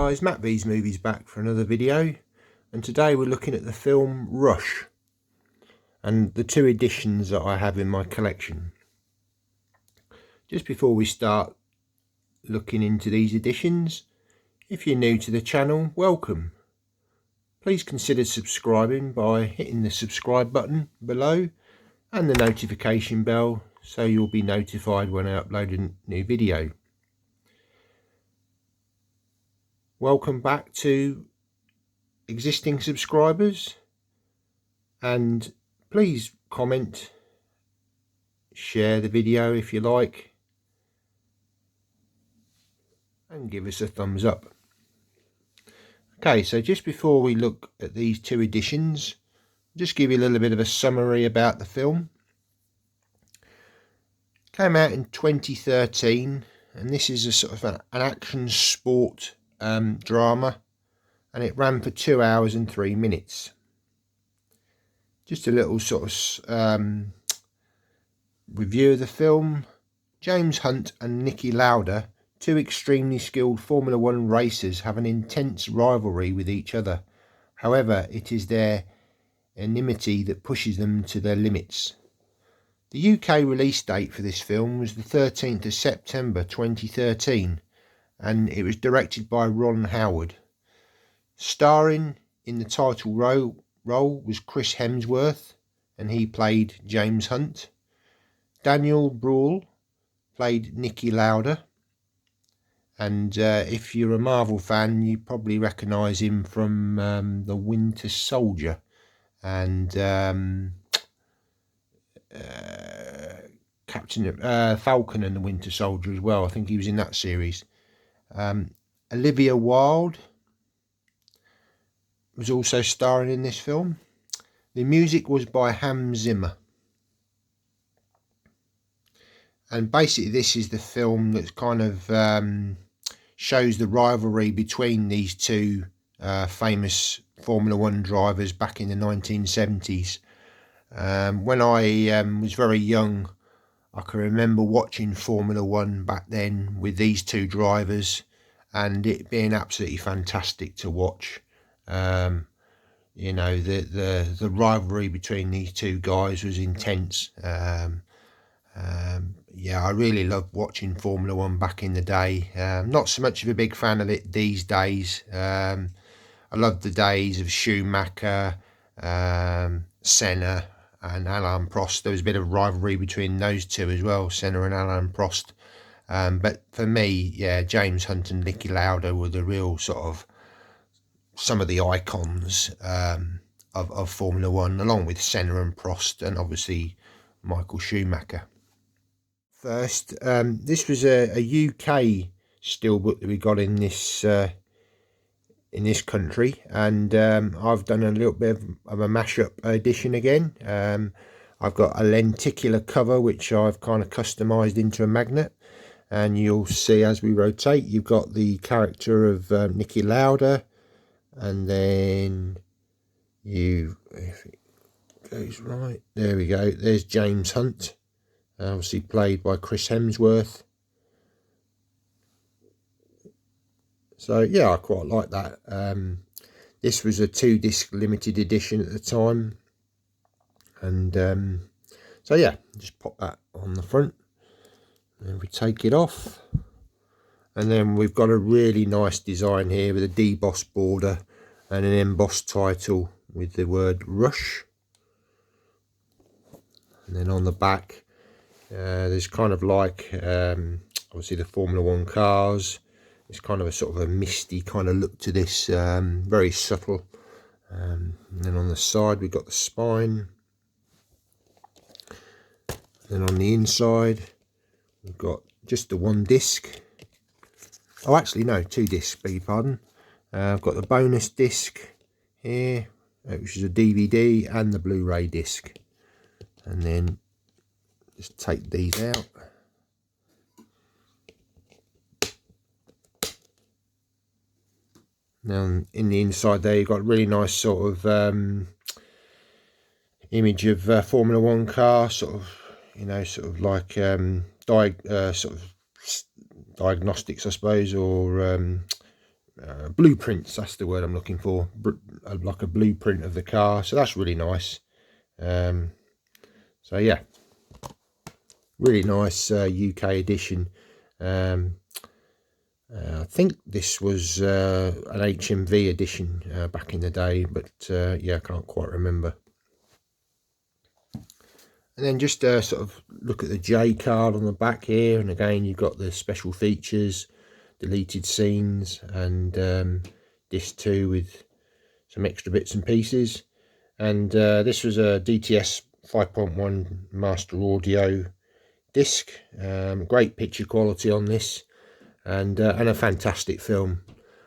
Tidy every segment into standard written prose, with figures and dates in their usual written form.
guys, Matt V's Movies back for another video, and today we're looking at the film Rush and the two editions that I have in my collection. Just before we start looking into these editions, if you're new to the channel, welcome. Please consider subscribing by hitting the subscribe button below and the notification bell so you'll be notified when I upload a new video. Welcome back to existing subscribers, and please comment, share the video if you like, and give us a thumbs up. Okay, so just before we look at these two editions, I'll just give you a little bit of a summary about the film. It came out in 2013, and this is a sort of an action sport drama, and it ran for 2 hours and 3 minutes. Just a little sort of review of the film. James Hunt and Niki Lauda, two extremely skilled Formula 1 racers, have an intense rivalry with each other. However, it is their enmity that pushes them to their limits. The UK release date for this film was the 13th of September 2013, and it was directed by Ron Howard. Starring in the title role was Chris Hemsworth, and he played James Hunt. Daniel Bruhl played Niki Lauda, and if you're a Marvel fan, you probably recognise him from The Winter Soldier and Captain Falcon and the Winter Soldier as well. I think he was in that series. Olivia Wilde was also starring in this film. The music was by Hans Zimmer. And basically this is the film that kind of shows the rivalry between these two famous Formula 1 drivers back in the 1970s. When I was very young, I can remember watching Formula 1 back then with these two drivers, and it being absolutely fantastic to watch. You know, the rivalry between these two guys was intense. Yeah, I really loved watching Formula 1 back in the day. Not so much of a big fan of it these days. I loved the days of Schumacher, Senna and Alain Prost. There was a bit of rivalry between those two as well, Senna and Alain Prost. But for me, yeah, James Hunt and Niki Lauda were the real sort of some of the icons of Formula 1, along with Senna and Prost, and obviously Michael Schumacher. First, this was a UK steelbook that we got in this country, and I've done a little bit of a mashup edition again. I've got a lenticular cover which I've kind of customised into a magnet, and you'll see as we rotate you've got the character of Niki Lauda, and then if it goes right, there we go, there's James Hunt, obviously played by Chris Hemsworth. So yeah, I quite like that. This was a 2-disc limited edition at the time, and so yeah, just pop that on the front, and we take it off, and then we've got a really nice design here with a debossed border and an embossed title with the word Rush. And then on the back there's kind of like obviously the Formula 1 cars. It's kind of a sort of a misty kind of look to this, very subtle. And then on the side we've got the spine. Then on the inside we've got just the 1 disc. Oh, actually no, 2 discs, beg your pardon. I've got the bonus disc here, which is a DVD, and the Blu-ray disc. And then just take these out. Now in the inside there you've got a really nice sort of image of Formula 1 car, sort of, you know, sort of like sort of diagnostics, I suppose, or blueprints, that's the word I'm looking for, like a blueprint of the car, so that's really nice. So yeah, really nice UK edition. I think this was an HMV edition back in the day, but yeah, I can't quite remember. And then just sort of look at the J card on the back here, and again you've got the special features, deleted scenes, and disc 2 with some extra bits and pieces. And this was a DTS 5.1 master audio disc. Great picture quality on this, and a fantastic film.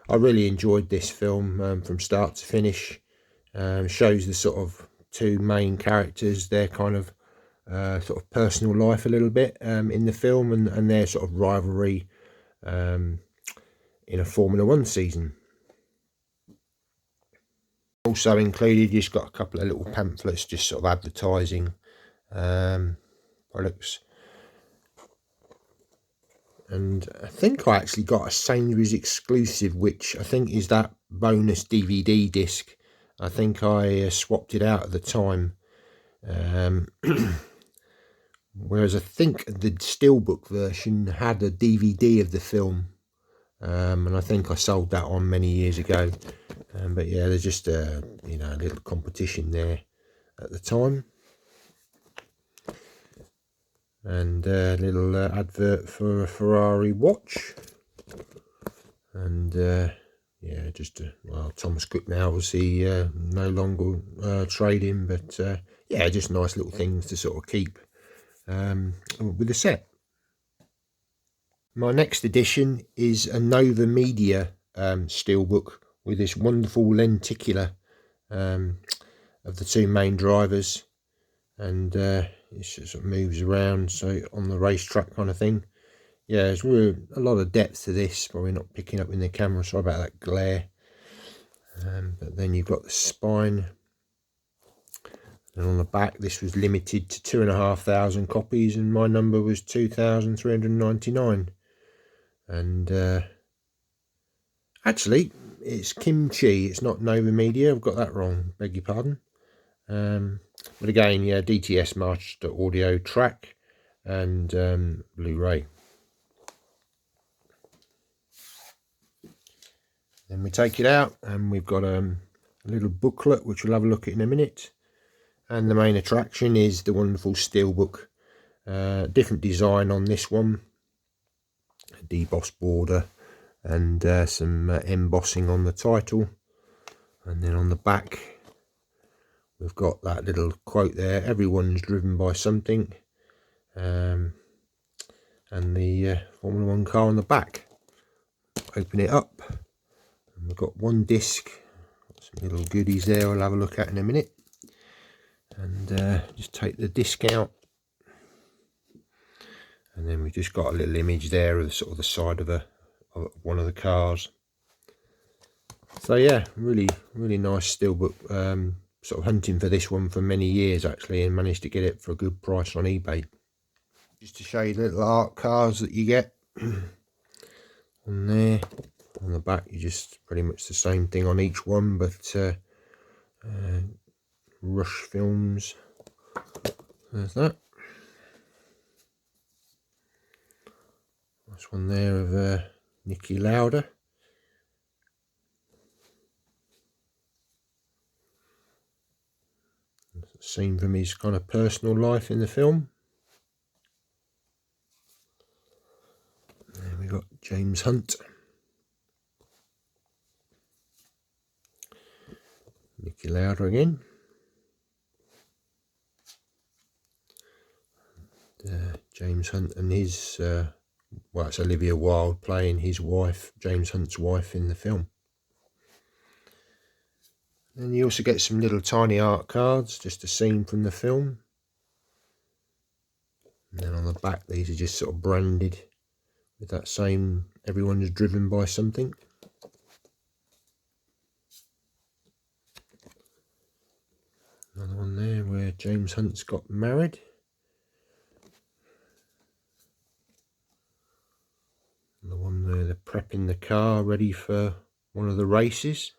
I really enjoyed this film from start to finish. Shows the sort of two main characters, their kind of sort of personal life a little bit in the film, and their sort of rivalry in a Formula 1 season. Also included, you've got a couple of little pamphlets just sort of advertising products. And I think I actually got a Sainsbury's exclusive, which I think is that bonus DVD disc. I think I swapped it out at the time. Whereas I think the steelbook version had a DVD of the film. And I think I sold that on many years ago. But yeah, there's just a little competition there at the time. And a little advert for a Ferrari watch, and yeah, just well, Thomas Cook now obviously no longer trading, but yeah, just nice little things to sort of keep with the set. My next edition is a Nova Media steelbook with this wonderful lenticular of the two main drivers, and it sort of moves around, so on the racetrack kind of thing. Yeah, there's really a lot of depth to this, probably not picking up in the camera, sorry about that glare. But then you've got the spine, and on the back this was limited to 2,500 copies, and my number was 2,399. And actually it's Kimchi, it's not Nova Media, I've got that wrong, beg your pardon. But again, yeah, DTS master audio track and Blu-ray. Then we take it out, and we've got a little booklet which we'll have a look at in a minute. And the main attraction is the wonderful steelbook. Different design on this one, a debossed border, and some embossing on the title. And then on the back we've got that little quote there, everyone's driven by something, and the Formula 1 car on the back. Open it up, and we've got one disc, some little goodies there I'll have a look at in a minute. And just take the disc out, and then we just got a little image there of sort of the side of one of the cars. So yeah, really nice steelbook. Sort of hunting for this one for many years actually, and managed to get it for a good price on eBay. Just to show you the little art cards that you get on there. On the back, you just pretty much the same thing on each one, but Rush Films. There's that. Nice one there of Niki Lauda. Scene from his kind of personal life in the film. There we got James Hunt. Niki Lauda again. James Hunt and his, well, it's Olivia Wilde playing his wife, James Hunt's wife, in the film. And you also get some little tiny art cards, just a scene from the film. And then on the back, these are just sort of branded with that same, everyone's driven by something. Another one there where James Hunt's got married. And the one there, they're prepping the car ready for one of the races.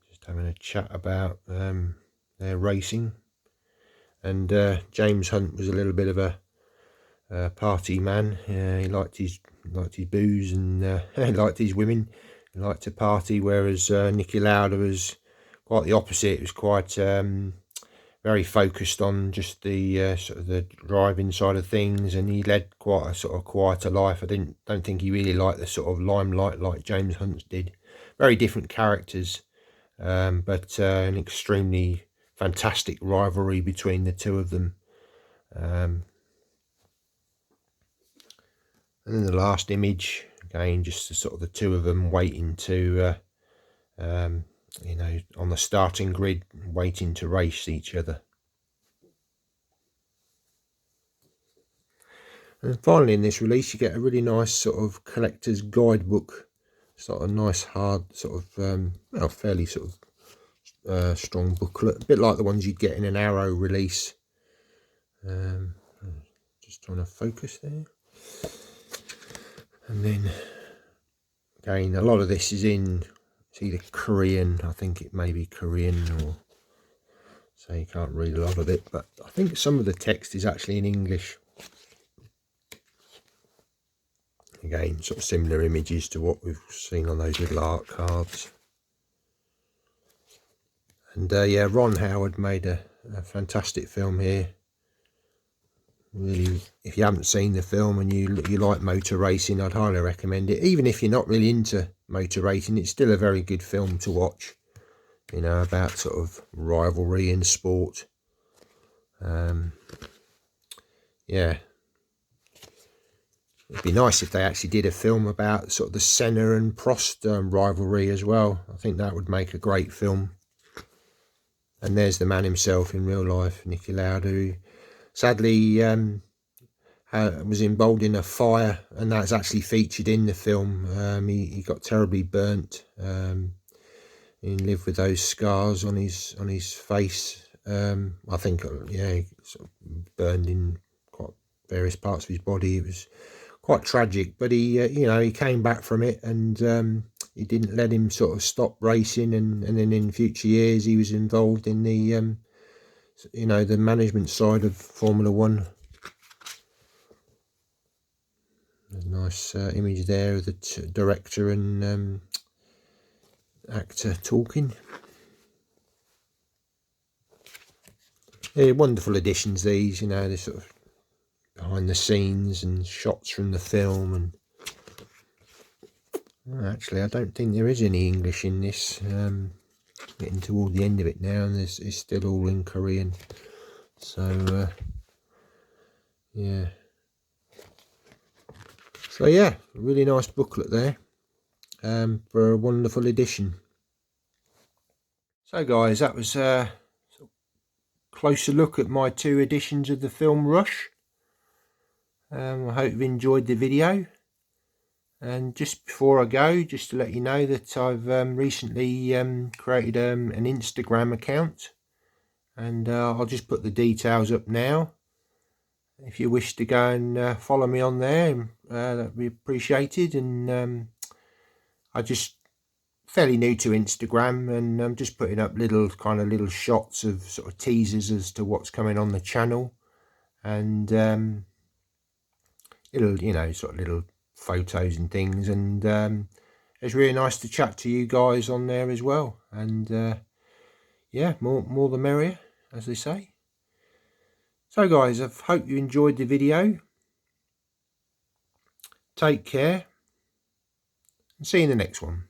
Just having a chat about their racing. And James Hunt was a little bit of a party man. He liked his booze, and he liked his women. He liked to party, whereas Niki Lauda was quite the opposite. It was quite very focused on just the sort of the driving side of things, and he led quite a sort of quieter life. I don't think he really liked the sort of limelight like James Hunt did. Very different characters, but an extremely fantastic rivalry between the two of them. And then the last image, again, just the sort of the two of them waiting to, you know, on the starting grid, waiting to race each other. And finally, in this release, you get a really nice sort of collector's guidebook. Sort of nice, hard, sort of, well, fairly sort of strong booklet, a bit like the ones you'd get in an Arrow release. Just trying to focus there. And then again, a lot of this is in, it's either Korean, I think it may be Korean, or so you can't read a lot of it, but I think some of the text is actually in English. Again, sort of similar images to what we've seen on those little art cards. And yeah, Ron Howard made a fantastic film here. Really, if you haven't seen the film and you like motor racing, I'd highly recommend it. Even if you're not really into motor racing, it's still a very good film to watch. You know, about sort of rivalry in sport. Yeah, it'd be nice if they actually did a film about sort of the Senna and Prost rivalry as well. I think that would make a great film. And there's the man himself in real life, Niki Lauda, who sadly was involved in a fire, and that's actually featured in the film. He got terribly burnt. He lived with those scars on his face. I think, yeah, he sort of burned in quite various parts of his body. It was quite tragic, but he, you know, he came back from it, and he didn't let him sort of stop racing. And then in future years, he was involved in the, you know, the management side of Formula One. There's a nice image there of the director and actor talking. Yeah, wonderful additions these, you know, they're sort of behind the scenes and shots from the film. And actually, I don't think there is any English in this. Getting toward the end of it now, and it's still all in Korean. So yeah. So yeah, really nice booklet there, for a wonderful edition. So guys, that was a closer look at my two editions of the film Rush. I hope you've enjoyed the video. And just before I go, just to let you know that I've recently created an Instagram account, and I'll just put the details up now. If you wish to go and follow me on there, that'd be appreciated. And I just fairly new to Instagram, and I'm just putting up little shots of sort of teasers as to what's coming on the channel, and little, you know, sort of little photos and things. And it's really nice to chat to you guys on there as well. And yeah, more the merrier, as they say. So guys, I hope you enjoyed the video. Take care, and see you in the next one.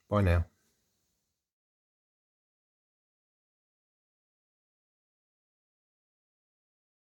Bye now.